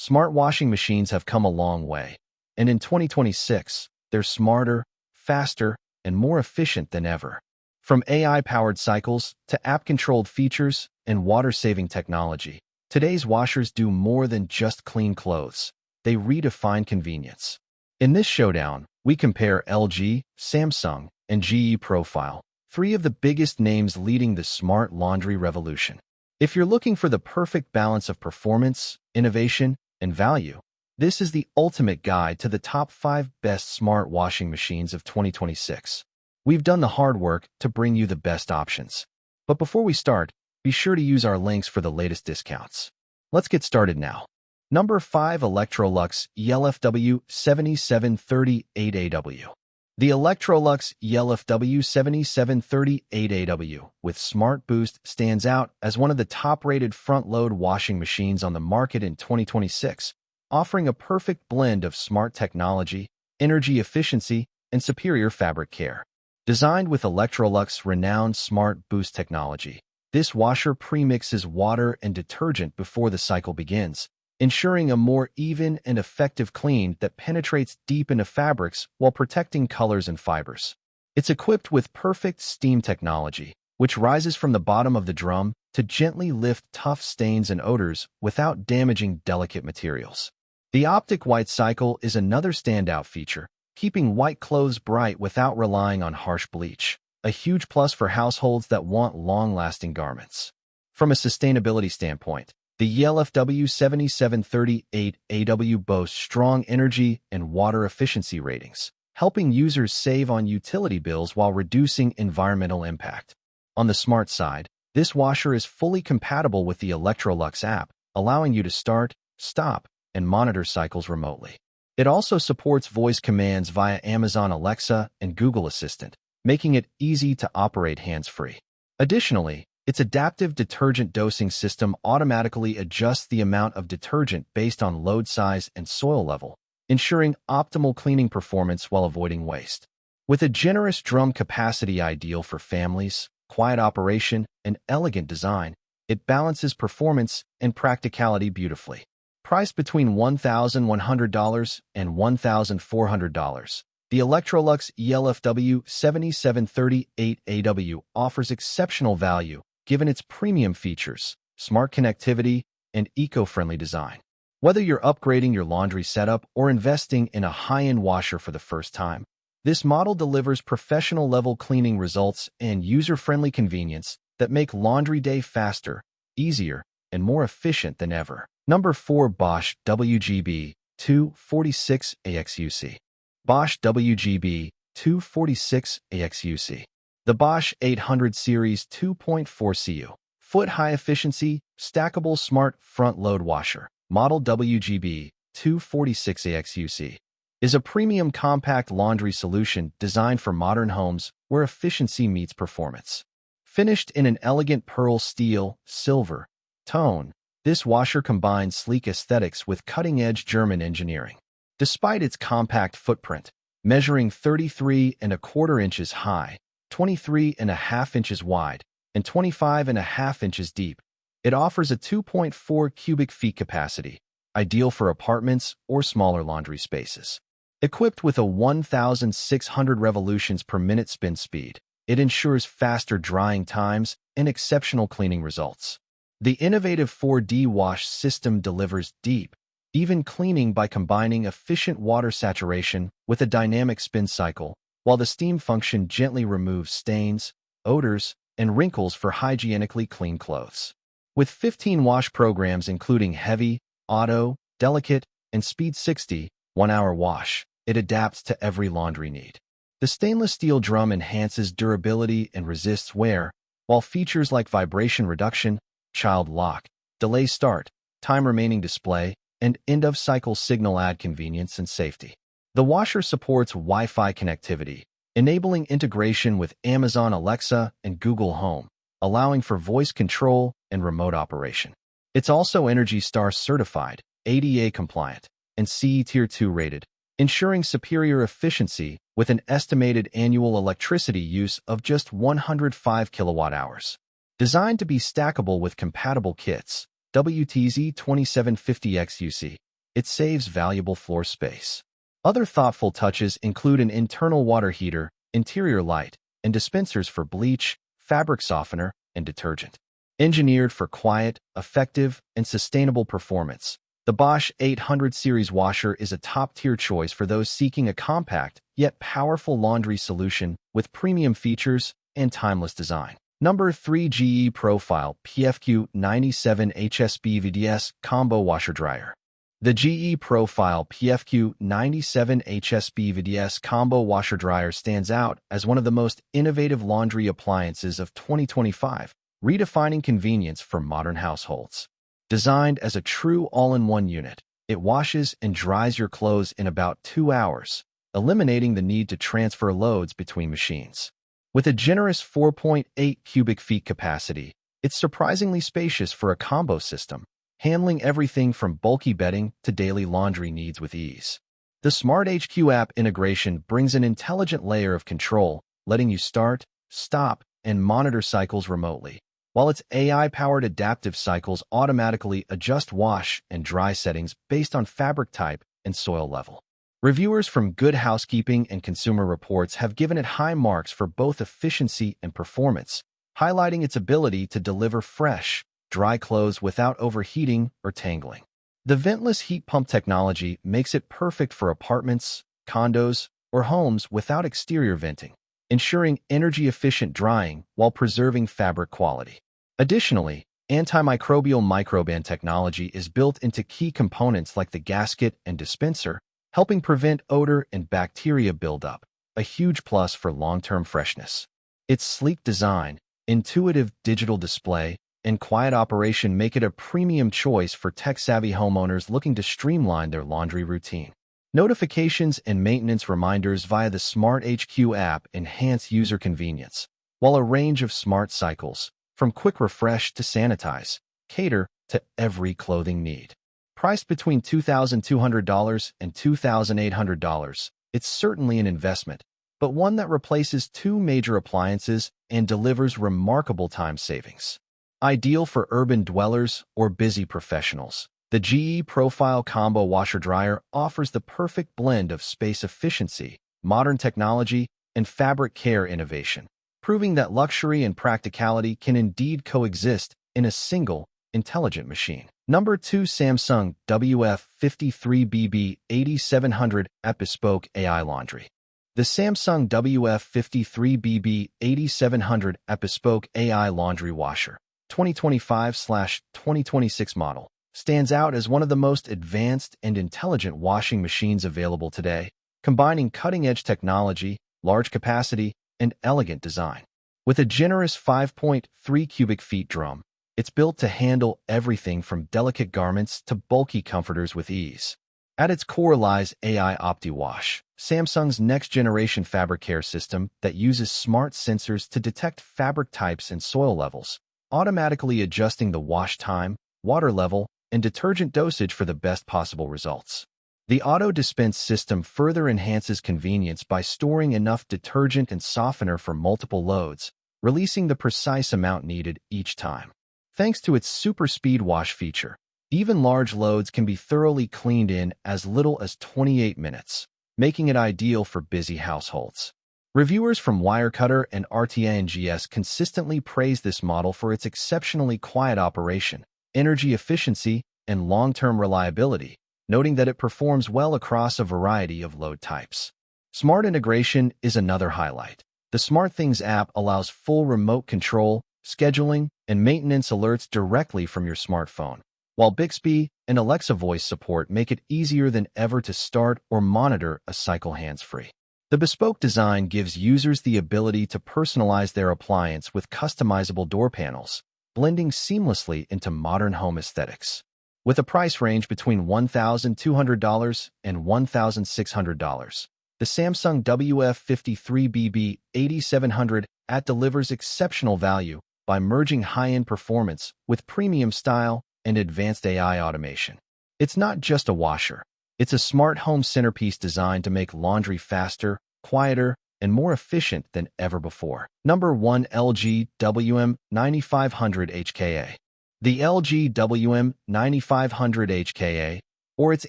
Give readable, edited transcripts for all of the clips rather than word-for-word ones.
Smart washing machines have come a long way, and in 2026, they're smarter, faster, and more efficient than ever. From AI-powered cycles to app-controlled features and water-saving technology, today's washers do more than just clean clothes. They redefine convenience. In this showdown, we compare LG, Samsung, and GE Profile, three of the biggest names leading the smart laundry revolution. If you're looking for the perfect balance of performance, innovation, and value, this is the ultimate guide to the top 5 best smart washing machines of 2026. We've done the hard work to bring you the best options. But before we start, be sure to use our links for the latest discounts. Let's get started now. Number 5. Electrolux ELFW7738AW. The Electrolux ELFW7738AW with Smart Boost stands out as one of the top-rated front-load washing machines on the market in 2026, offering a perfect blend of smart technology, energy efficiency, and superior fabric care. Designed with Electrolux renowned Smart Boost technology, this washer premixes water and detergent before the cycle begins, ensuring a more even and effective clean that penetrates deep into fabrics while protecting colors and fibers. It's equipped with perfect steam technology, which rises from the bottom of the drum to gently lift tough stains and odors without damaging delicate materials. The optic white cycle is another standout feature, keeping white clothes bright without relying on harsh bleach, a huge plus for households that want long-lasting garments. From a sustainability standpoint, the ELFW7738AW boasts strong energy and water efficiency ratings, helping users save on utility bills while reducing environmental impact. On the smart side, this washer is fully compatible with the Electrolux app, allowing you to start, stop, and monitor cycles remotely. It also supports voice commands via Amazon Alexa and Google Assistant, making it easy to operate hands-free. Additionally, its adaptive detergent dosing system automatically adjusts the amount of detergent based on load size and soil level, ensuring optimal cleaning performance while avoiding waste. With a generous drum capacity ideal for families, quiet operation, and elegant design, it balances performance and practicality beautifully. Priced between $1,100 and $1,400, the Electrolux ELFW7738AW offers exceptional value given its premium features, smart connectivity, and eco-friendly design. Whether you're upgrading your laundry setup or investing in a high-end washer for the first time, this model delivers professional-level cleaning results and user-friendly convenience that make laundry day faster, easier, and more efficient than ever. Number 4. Bosch WGB246AXUC. Bosch WGB246AXUC. The Bosch 800 Series 2.4 CU, foot-high efficiency, stackable smart front-load washer, model WGB246AXUC, is a premium compact laundry solution designed for modern homes where efficiency meets performance. Finished in an elegant pearl steel, silver tone, this washer combines sleek aesthetics with cutting-edge German engineering. Despite its compact footprint, measuring 33¼ inches high, 23½ inches wide, and 25½ inches deep, it offers a 2.4 cubic feet capacity, ideal for apartments or smaller laundry spaces. Equipped with a 1,600 revolutions per minute spin speed, it ensures faster drying times and exceptional cleaning results. The innovative 4D wash system delivers deep, even cleaning by combining efficient water saturation with a dynamic spin cycle, while the steam function gently removes stains, odors, and wrinkles for hygienically clean clothes. With 15 wash programs including heavy, auto, delicate, and speed 60, 1-hour wash, it adapts to every laundry need. The stainless steel drum enhances durability and resists wear, while features like vibration reduction, child lock, delay start, time remaining display, and end-of-cycle signal add convenience and safety. The washer supports Wi-Fi connectivity, enabling integration with Amazon Alexa and Google Home, allowing for voice control and remote operation. It's also Energy Star certified, ADA compliant, and CE Tier 2 rated, ensuring superior efficiency with an estimated annual electricity use of just 105 kilowatt-hours. Designed to be stackable with compatible kits, WTZ2750XUC it saves valuable floor space. Other thoughtful touches include an internal water heater, interior light, and dispensers for bleach, fabric softener, and detergent. Engineered for quiet, effective, and sustainable performance, the Bosch 800 series washer is a top-tier choice for those seeking a compact, yet powerful laundry solution with premium features and timeless design. Number 3. GE Profile PFQ97HSPVDS Combo Washer Dryer. The GE Profile PFQ97HSPVDS Combo Washer Dryer stands out as one of the most innovative laundry appliances of 2025, redefining convenience for modern households. Designed as a true all-in-one unit, it washes and dries your clothes in about 2 hours, eliminating the need to transfer loads between machines. With a generous 4.8 cubic feet capacity, it's surprisingly spacious for a combo system, handling everything from bulky bedding to daily laundry needs with ease. The Smart HQ app integration brings an intelligent layer of control, letting you start, stop, and monitor cycles remotely, while its AI-powered adaptive cycles automatically adjust wash and dry settings based on fabric type and soil level. Reviewers from Good Housekeeping and Consumer Reports have given it high marks for both efficiency and performance, highlighting its ability to deliver fresh, dry clothes without overheating or tangling. The ventless heat pump technology makes it perfect for apartments, condos, or homes without exterior venting, ensuring energy-efficient drying while preserving fabric quality. Additionally, antimicrobial microban technology is built into key components like the gasket and dispenser, helping prevent odor and bacteria buildup, a huge plus for long-term freshness. Its sleek design, intuitive digital display, and quiet operation make it a premium choice for tech-savvy homeowners looking to streamline their laundry routine. Notifications and maintenance reminders via the Smart HQ app enhance user convenience, while a range of smart cycles, from quick refresh to sanitize, cater to every clothing need. Priced between $2,200 and $2,800, it's certainly an investment, but one that replaces 2 major appliances and delivers remarkable time savings. Ideal for urban dwellers or busy professionals, the GE Profile Combo Washer Dryer offers the perfect blend of space efficiency, modern technology, and fabric care innovation, proving that luxury and practicality can indeed coexist in a single, intelligent machine. Number 2. Samsung WF53BB8700 Bespoke AI Laundry. The Samsung WF53BB8700 Bespoke AI Laundry Washer, 2025/2026 model, stands out as one of the most advanced and intelligent washing machines available today, combining cutting-edge technology, large capacity, and elegant design. With a generous 5.3 cubic feet drum, it's built to handle everything from delicate garments to bulky comforters with ease. At its core lies AI OptiWash, Samsung's next-generation fabric care system that uses smart sensors to detect fabric types and soil levels, automatically adjusting the wash time, water level, and detergent dosage for the best possible results. The auto-dispense system further enhances convenience by storing enough detergent and softener for multiple loads, releasing the precise amount needed each time. Thanks to its super speed wash feature, even large loads can be thoroughly cleaned in as little as 28 minutes, making it ideal for busy households. Reviewers from Wirecutter and RTNGS consistently praise this model for its exceptionally quiet operation, energy efficiency, and long-term reliability, noting that it performs well across a variety of load types. Smart integration is another highlight. The SmartThings app allows full remote control, scheduling, and maintenance alerts directly from your smartphone, while Bixby and Alexa voice support make it easier than ever to start or monitor a cycle hands-free. The bespoke design gives users the ability to personalize their appliance with customizable door panels, blending seamlessly into modern home aesthetics. With a price range between $1,200 and $1,600, the Samsung WF53BB8700 delivers exceptional value by merging high-end performance with premium style and advanced AI automation. It's not just a washer. It's a smart home centerpiece designed to make laundry faster, quieter, and more efficient than ever before. Number 1. LG WM9500HKA. The LG WM9500HKA or its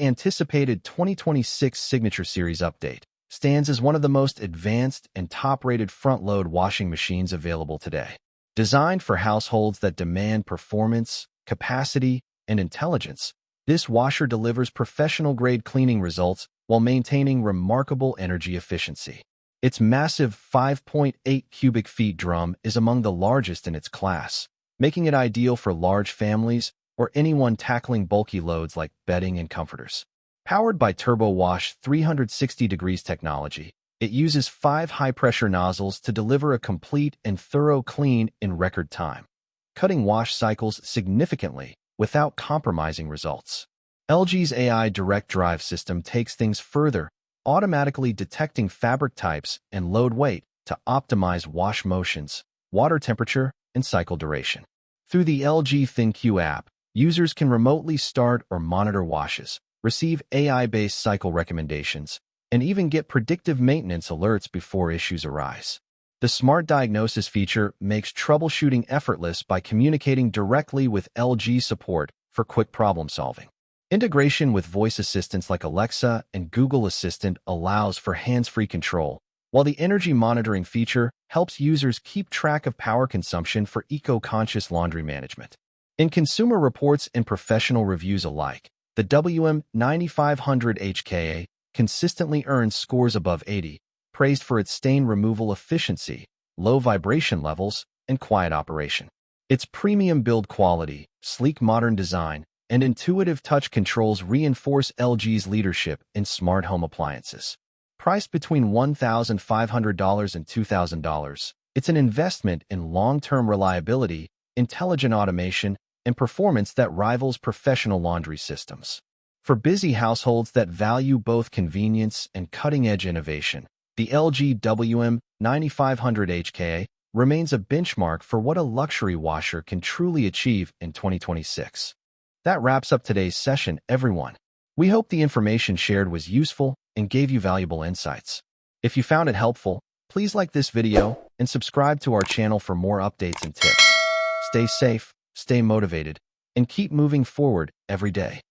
anticipated 2026 Signature Series update, stands as one of the most advanced and top-rated front-load washing machines available today. Designed for households that demand performance, capacity, and intelligence, this washer delivers professional-grade cleaning results while maintaining remarkable energy efficiency. Its massive 5.8 cubic feet drum is among the largest in its class, making it ideal for large families or anyone tackling bulky loads like bedding and comforters. Powered by Turbo Wash 360 degrees technology, it uses 5 high-pressure nozzles to deliver a complete and thorough clean in record time, cutting wash cycles significantly without compromising results. LG's AI direct drive system takes things further, automatically detecting fabric types and load weight to optimize wash motions, water temperature, and cycle duration. Through the LG ThinQ app, users can remotely start or monitor washes, receive AI-based cycle recommendations, and even get predictive maintenance alerts before issues arise. The Smart Diagnosis feature makes troubleshooting effortless by communicating directly with LG support for quick problem-solving. Integration with voice assistants like Alexa and Google Assistant allows for hands-free control, while the energy monitoring feature helps users keep track of power consumption for eco-conscious laundry management. In consumer reports and professional reviews alike, the WM9500HKA consistently earns scores above 80, praised for its stain removal efficiency, low vibration levels, and quiet operation. Its premium build quality, sleek modern design, and intuitive touch controls reinforce LG's leadership in smart home appliances. Priced between $1,500 and $2,000, it's an investment in long-term reliability, intelligent automation, and performance that rivals professional laundry systems. For busy households that value both convenience and cutting-edge innovation, the LG WM9500HKA remains a benchmark for what a luxury washer can truly achieve in 2026. That wraps up today's session, everyone. We hope the information shared was useful and gave you valuable insights. If you found it helpful, please like this video and subscribe to our channel for more updates and tips. Stay safe, stay motivated, and keep moving forward every day.